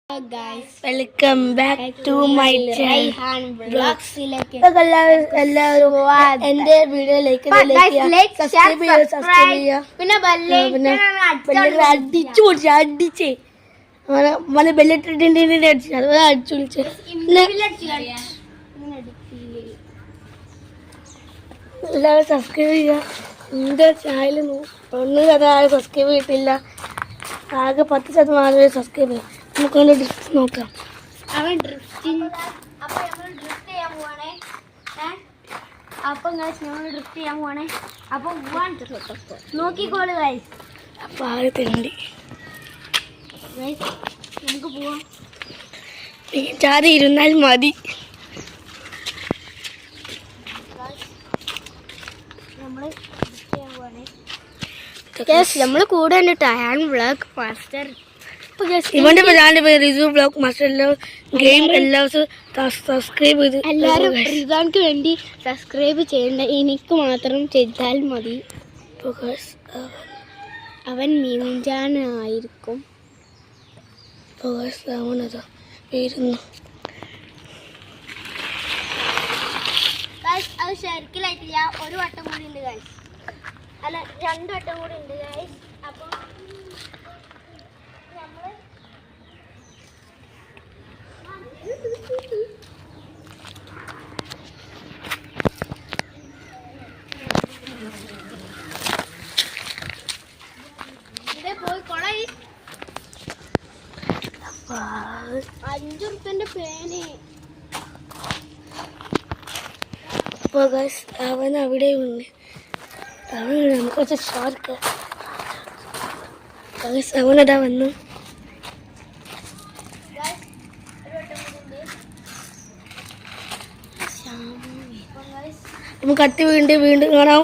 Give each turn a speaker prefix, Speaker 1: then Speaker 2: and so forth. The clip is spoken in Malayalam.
Speaker 1: Hello guys,
Speaker 2: welcome back to my
Speaker 1: Raihan വ്ളോഗ്സിലേക്ക്
Speaker 2: എല്ലാവരും എന്റെ വീഡിയോയിലേക്ക്
Speaker 1: പിന്നെ
Speaker 2: അടിച്ചേ അങ്ങനെ ബെല്ലിട്ടിട്ട് അടിച്ചു അതുപോലെ അടിച്ചു വിളിച്ചു എല്ലാവരും സബ്സ്ക്രൈബ് ചെയ്യുക. എന്റെ ചാനൽ ഒന്നും ആരും സബ്സ്ക്രൈബ് ചെയ്തിട്ടില്ല. ആകെ 10% സബ്സ്ക്രൈബ് ചെയ്യാം. നമുക്ക് ഡ്രിഫ്റ്റ് നോക്കാം.
Speaker 1: അവൻ ഡ്രിഫ്റ്റിംഗ് അപ്പം നമ്മൾ ഡ്രിഫ്റ്റ് ചെയ്യാൻ പോവാണേ. അപ്പം നോക്കിക്കോളൂ ഗൈസ്.
Speaker 2: അപ്പം ആകെ തെണ്ടി
Speaker 1: നമുക്ക് പോവാം.
Speaker 2: ചാതി ഇരുന്നാൽ മതി.
Speaker 1: നമ്മൾ ഡ്രിഫ്റ്റ് ചെയ്യാൻ പോവാണേ. നമ്മൾ കൂടെ ഉണ്ട് ഹാൻ വ്ളോഗ് മാസ്റ്റർ.
Speaker 2: ഇവന്റെ ചാനലിന്റെ പേര് റിസു വ്ളോഗ് മാസ്റ്റർ. ഗെയിം എല്ലാവരും സബ്സ്ക്രൈബ് ചെയ്ത്
Speaker 1: എല്ലാവരും റിസാൻക്ക് വേണ്ടി സബ്സ്ക്രൈബ് ചെയ്യേണ്ട. എനിക്ക് മാത്രം ചെയ്താൽ മതി. അവൻ മീൻജാനായിരിക്കും.
Speaker 2: അവനതാ വരുന്നു.
Speaker 1: അത് ശരിക്കലായിട്ടില്ല. ഒരു വട്ടം കൂടി ഉണ്ട് ഗൈസ്. അല്ല 2 വട്ടം കൂടി ഉണ്ട് ഗൈസ്. അപ്പം നമ്മള് പോയി കൊളയി 5 ഉറുപ്പ്യന്റെ പേന്.
Speaker 2: അവൻ അവിടെ ഉണ്ട്. അവൻ നമുക്ക് കുറച്ച് ഷോർക്ക്. അവനതാ വന്നു. നമുക്ക് കത്തി വീണ്ടും കാണാം.